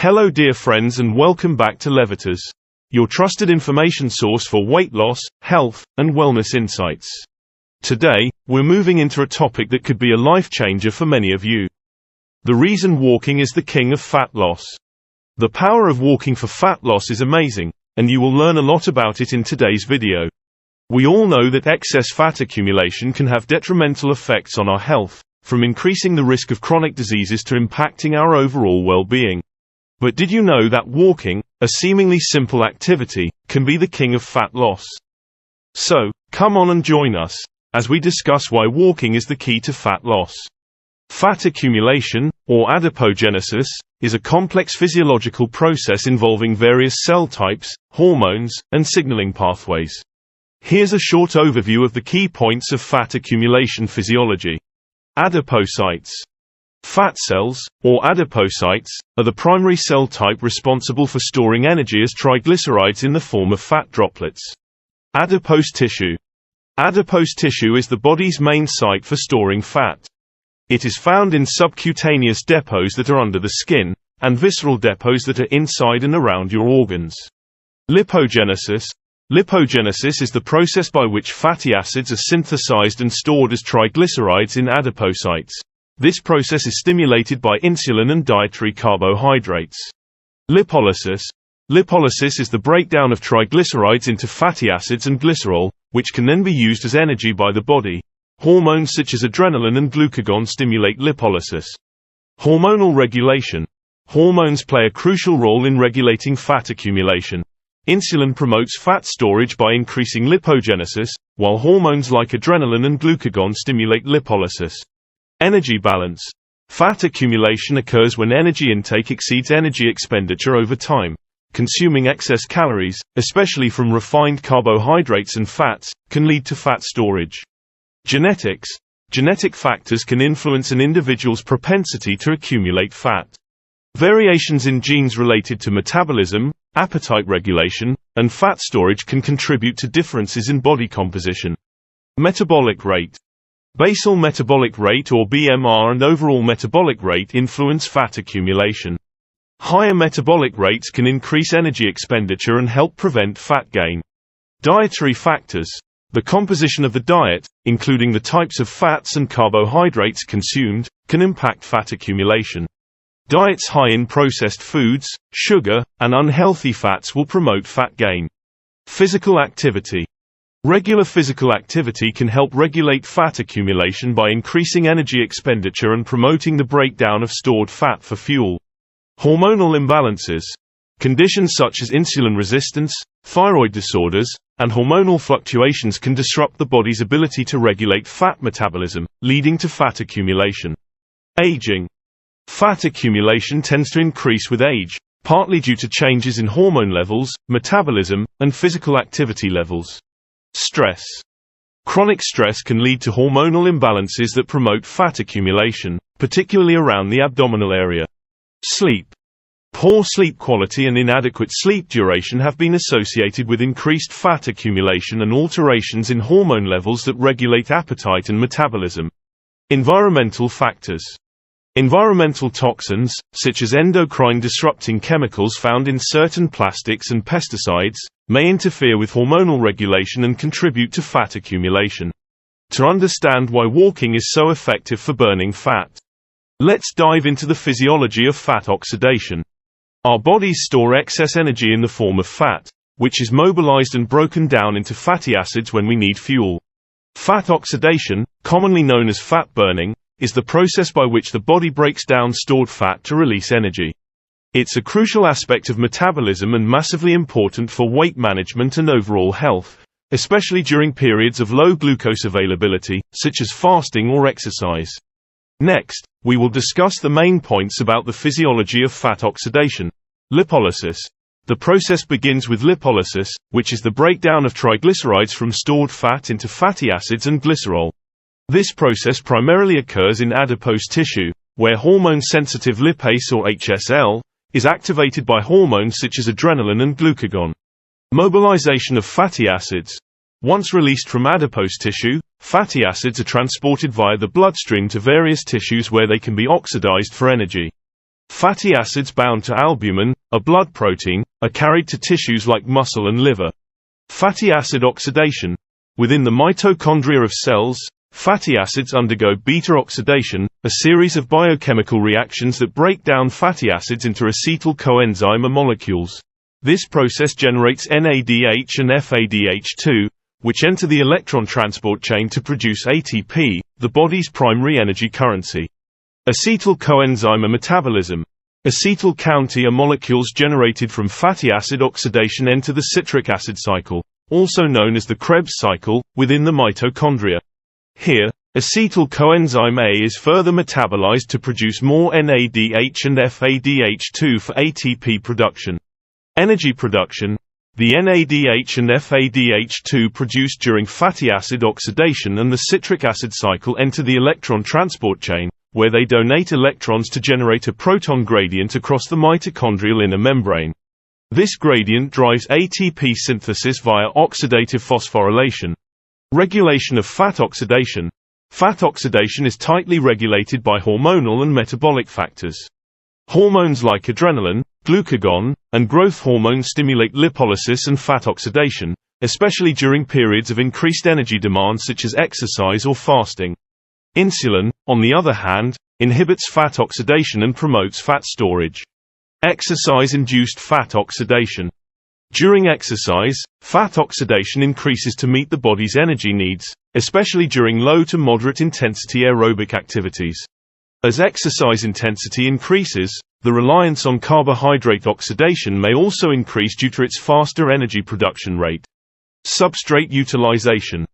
Hello dear friends, and welcome back to Levitas, your trusted information source for weight loss, health, and wellness insights. Today, we're moving into a topic that could be a life changer for many of you. The reason walking is the king of fat loss. The power of walking for fat loss is amazing, and you will learn a lot about it in today's video. We all know that excess fat accumulation can have detrimental effects on our health, from increasing the risk of chronic diseases to impacting our overall well-being. But did you know that walking, a seemingly simple activity, can be the king of fat loss? So, come on and join us, as we discuss why walking is the key to fat loss. Fat accumulation, or adipogenesis, is a complex physiological process involving various cell types, hormones, and signaling pathways. Here's a short overview of the key points of fat accumulation physiology. Adipocytes. Fat cells, or adipocytes, are the primary cell type responsible for storing energy as triglycerides in the form of fat droplets. Adipose tissue. Adipose tissue is the body's main site for storing fat. It is found in subcutaneous depots that are under the skin, and visceral depots that are inside and around your organs. Lipogenesis. Lipogenesis is the process by which fatty acids are synthesized and stored as triglycerides in adipocytes. This process is stimulated by insulin and dietary carbohydrates. Lipolysis. Lipolysis is the breakdown of triglycerides into fatty acids and glycerol, which can then be used as energy by the body. Hormones such as adrenaline and glucagon stimulate lipolysis. Hormonal regulation. Hormones play a crucial role in regulating fat accumulation. Insulin promotes fat storage by increasing lipogenesis, while hormones like adrenaline and glucagon stimulate lipolysis. Energy balance. Fat accumulation occurs when energy intake exceeds energy expenditure over time. Consuming excess calories, especially from refined carbohydrates and fats, can lead to fat storage. Genetics. Genetic factors can influence an individual's propensity to accumulate fat. Variations in genes related to metabolism, appetite regulation, and fat storage can contribute to differences in body composition. Metabolic rate. Basal metabolic rate, or BMR, and overall metabolic rate influence fat accumulation. Higher metabolic rates can increase energy expenditure and help prevent fat gain. Dietary factors. The composition of the diet, including the types of fats and carbohydrates consumed, can impact fat accumulation. Diets high in processed foods, sugar, and unhealthy fats will promote fat gain. Physical activity. Regular physical activity can help regulate fat accumulation by increasing energy expenditure and promoting the breakdown of stored fat for fuel. Hormonal imbalances. Conditions such as insulin resistance, thyroid disorders, and hormonal fluctuations can disrupt the body's ability to regulate fat metabolism, leading to fat accumulation. Aging. Fat accumulation tends to increase with age, partly due to changes in hormone levels, metabolism, and physical activity levels. Stress. Chronic stress can lead to hormonal imbalances that promote fat accumulation, particularly around the abdominal area. Sleep. Poor sleep quality and inadequate sleep duration have been associated with increased fat accumulation and alterations in hormone levels that regulate appetite and metabolism. Environmental factors. Environmental toxins, such as endocrine-disrupting chemicals found in certain plastics and pesticides, may interfere with hormonal regulation and contribute to fat accumulation. To understand why walking is so effective for burning fat, let's dive into the physiology of fat oxidation. Our bodies store excess energy in the form of fat, which is mobilized and broken down into fatty acids when we need fuel. Fat oxidation, commonly known as fat burning, is the process by which the body breaks down stored fat to release energy. It's a crucial aspect of metabolism and massively important for weight management and overall health, especially during periods of low glucose availability, such as fasting or exercise. Next, we will discuss the main points about the physiology of fat oxidation. Lipolysis. The process begins with lipolysis, which is the breakdown of triglycerides from stored fat into fatty acids and glycerol. This process primarily occurs in adipose tissue, where hormone-sensitive lipase, or HSL, is activated by hormones such as adrenaline and glucagon. Mobilization of fatty acids. Once released from adipose tissue, fatty acids are transported via the bloodstream to various tissues where they can be oxidized for energy. Fatty acids bound to albumin, a blood protein, are carried to tissues like muscle and liver. Fatty acid oxidation. Within the mitochondria of cells, fatty acids undergo beta oxidation, a series of biochemical reactions that break down fatty acids into acetyl coenzyme molecules. This process generates NADH and FADH2, which enter the electron transport chain to produce ATP, the body's primary energy currency. Acetyl coenzyme metabolism. Acetyl counter molecules generated from fatty acid oxidation enter the citric acid cycle, also known as the Krebs cycle, within the mitochondria. Here, acetyl coenzyme A is further metabolized to produce more NADH and FADH2 for ATP production. Energy production. The NADH and FADH2 produced during fatty acid oxidation and the citric acid cycle enter the electron transport chain, where they donate electrons to generate a proton gradient across the mitochondrial inner membrane. This gradient drives ATP synthesis via oxidative phosphorylation. Regulation of fat oxidation. Fat oxidation is tightly regulated by hormonal and metabolic factors. Hormones like adrenaline, glucagon, and growth hormone stimulate lipolysis and fat oxidation, especially during periods of increased energy demand such as exercise or fasting. Insulin, on the other hand, inhibits fat oxidation and promotes fat storage. Exercise-induced fat oxidation. During exercise, fat oxidation increases to meet the body's energy needs, especially during low to moderate intensity aerobic activities. As exercise intensity increases, the reliance on carbohydrate oxidation may also increase due to its faster energy production rate. Substrate utilization.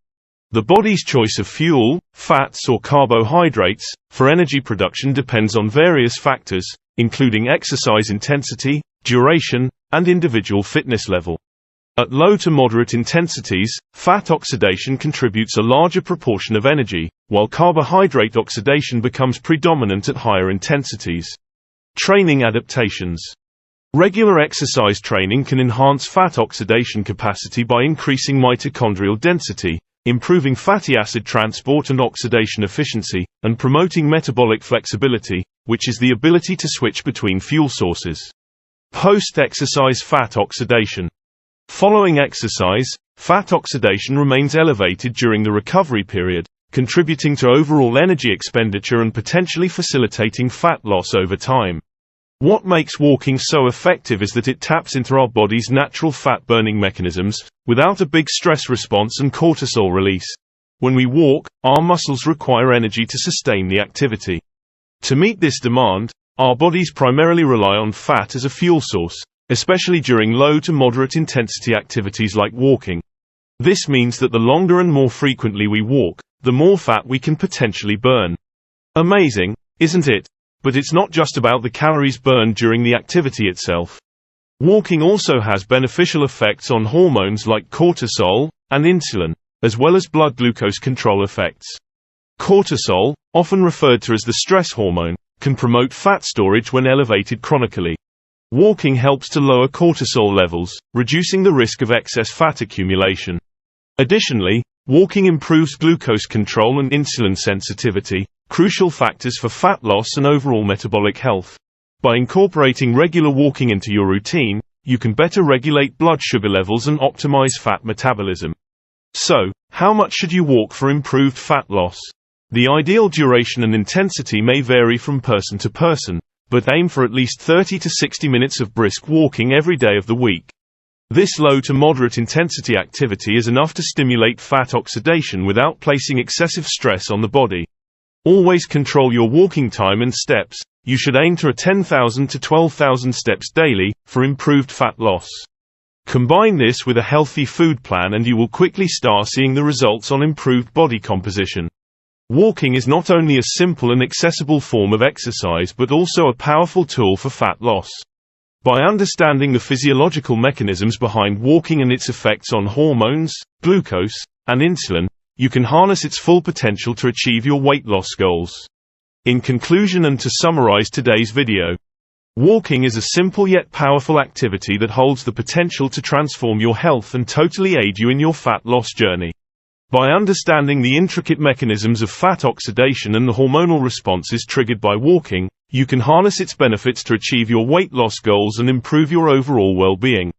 The body's choice of fuel, fats or carbohydrates, for energy production depends on various factors, including exercise intensity, duration, and individual fitness level. At low to moderate intensities, fat oxidation contributes a larger proportion of energy, while carbohydrate oxidation becomes predominant at higher intensities. Training adaptations. Regular exercise training can enhance fat oxidation capacity by increasing mitochondrial density, improving fatty acid transport and oxidation efficiency, and promoting metabolic flexibility, which is the ability to switch between fuel sources. Post-exercise fat oxidation. Following exercise, fat oxidation remains elevated during the recovery period, contributing to overall energy expenditure and potentially facilitating fat loss over time. What makes walking so effective is that it taps into our body's natural fat-burning mechanisms, without a big stress response and cortisol release. When we walk, our muscles require energy to sustain the activity. To meet this demand, our bodies primarily rely on fat as a fuel source, especially during low to moderate intensity activities like walking. This means that the longer and more frequently we walk, the more fat we can potentially burn. Amazing, isn't it? But it's not just about the calories burned during the activity itself. Walking also has beneficial effects on hormones like cortisol and insulin, as well as blood glucose control effects. Cortisol, often referred to as the stress hormone, can promote fat storage when elevated chronically. Walking helps to lower cortisol levels, reducing the risk of excess fat accumulation. Additionally, walking improves glucose control and insulin sensitivity, crucial factors for fat loss and overall metabolic health. By incorporating regular walking into your routine, you can better regulate blood sugar levels and optimize fat metabolism. So, how much should you walk for improved fat loss? The ideal duration and intensity may vary from person to person, but aim for at least 30 to 60 minutes of brisk walking every day of the week. This low to moderate intensity activity is enough to stimulate fat oxidation without placing excessive stress on the body. Always control your walking time and steps. You should aim to 10,000 to 12,000 steps daily, for improved fat loss. Combine this with a healthy food plan and you will quickly start seeing the results on improved body composition. Walking is not only a simple and accessible form of exercise but also a powerful tool for fat loss. By understanding the physiological mechanisms behind walking and its effects on hormones, glucose, and insulin, you can harness its full potential to achieve your weight loss goals. In conclusion and to summarize today's video, walking is a simple yet powerful activity that holds the potential to transform your health and totally aid you in your fat loss journey. By understanding the intricate mechanisms of fat oxidation and the hormonal responses triggered by walking, you can harness its benefits to achieve your weight loss goals and improve your overall well-being.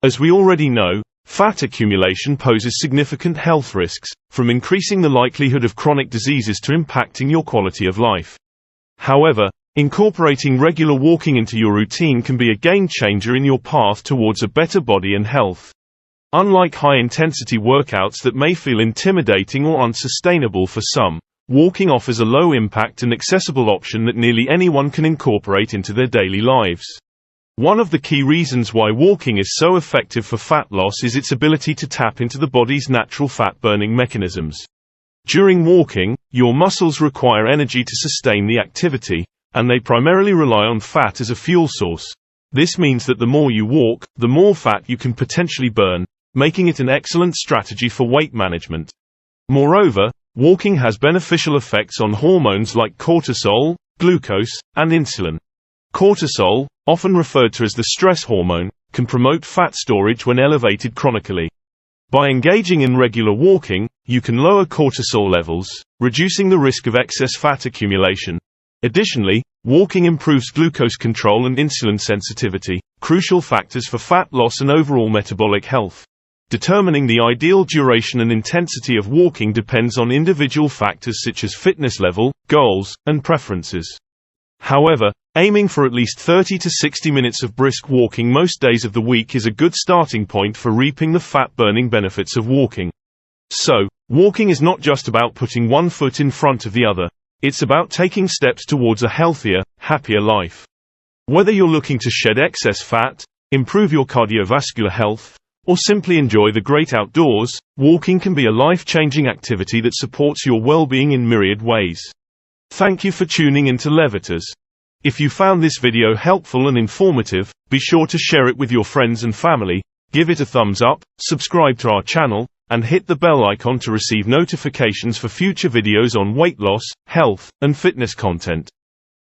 As we already know, fat accumulation poses significant health risks, from increasing the likelihood of chronic diseases to impacting your quality of life. However, incorporating regular walking into your routine can be a game-changer in your path towards a better body and health. Unlike high-intensity workouts that may feel intimidating or unsustainable for some, walking offers a low-impact and accessible option that nearly anyone can incorporate into their daily lives. One of the key reasons why walking is so effective for fat loss is its ability to tap into the body's natural fat-burning mechanisms. During walking, your muscles require energy to sustain the activity, and they primarily rely on fat as a fuel source. This means that the more you walk, the more fat you can potentially burn, making it an excellent strategy for weight management. Moreover, walking has beneficial effects on hormones like cortisol, glucose, and insulin. Cortisol, often referred to as the stress hormone, can promote fat storage when elevated chronically. By engaging in regular walking, you can lower cortisol levels, reducing the risk of excess fat accumulation. Additionally, walking improves glucose control and insulin sensitivity, crucial factors for fat loss and overall metabolic health. Determining the ideal duration and intensity of walking depends on individual factors such as fitness level, goals, and preferences. However, aiming for at least 30 to 60 minutes of brisk walking most days of the week is a good starting point for reaping the fat-burning benefits of walking. So, walking is not just about putting one foot in front of the other. It's about taking steps towards a healthier, happier life. Whether you're looking to shed excess fat, improve your cardiovascular health, or simply enjoy the great outdoors, walking can be a life-changing activity that supports your well-being in myriad ways. Thank you for tuning into Levitas. If you found this video helpful and informative, be sure to share it with your friends and family, give it a thumbs up, subscribe to our channel, and hit the bell icon to receive notifications for future videos on weight loss, health, and fitness content.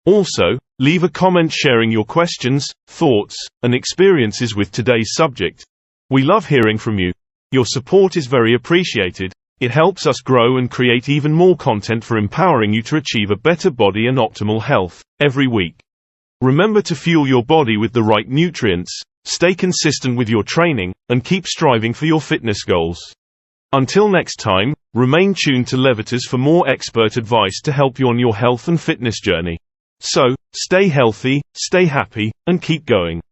Also, leave a comment sharing your questions, thoughts, and experiences with today's subject. We love hearing from you. Your support is very appreciated. It helps us grow and create even more content for empowering you to achieve a better body and optimal health every week. Remember to fuel your body with the right nutrients, stay consistent with your training, and keep striving for your fitness goals. Until next time, remain tuned to Levitas for more expert advice to help you on your health and fitness journey. So, stay healthy, stay happy, and keep going.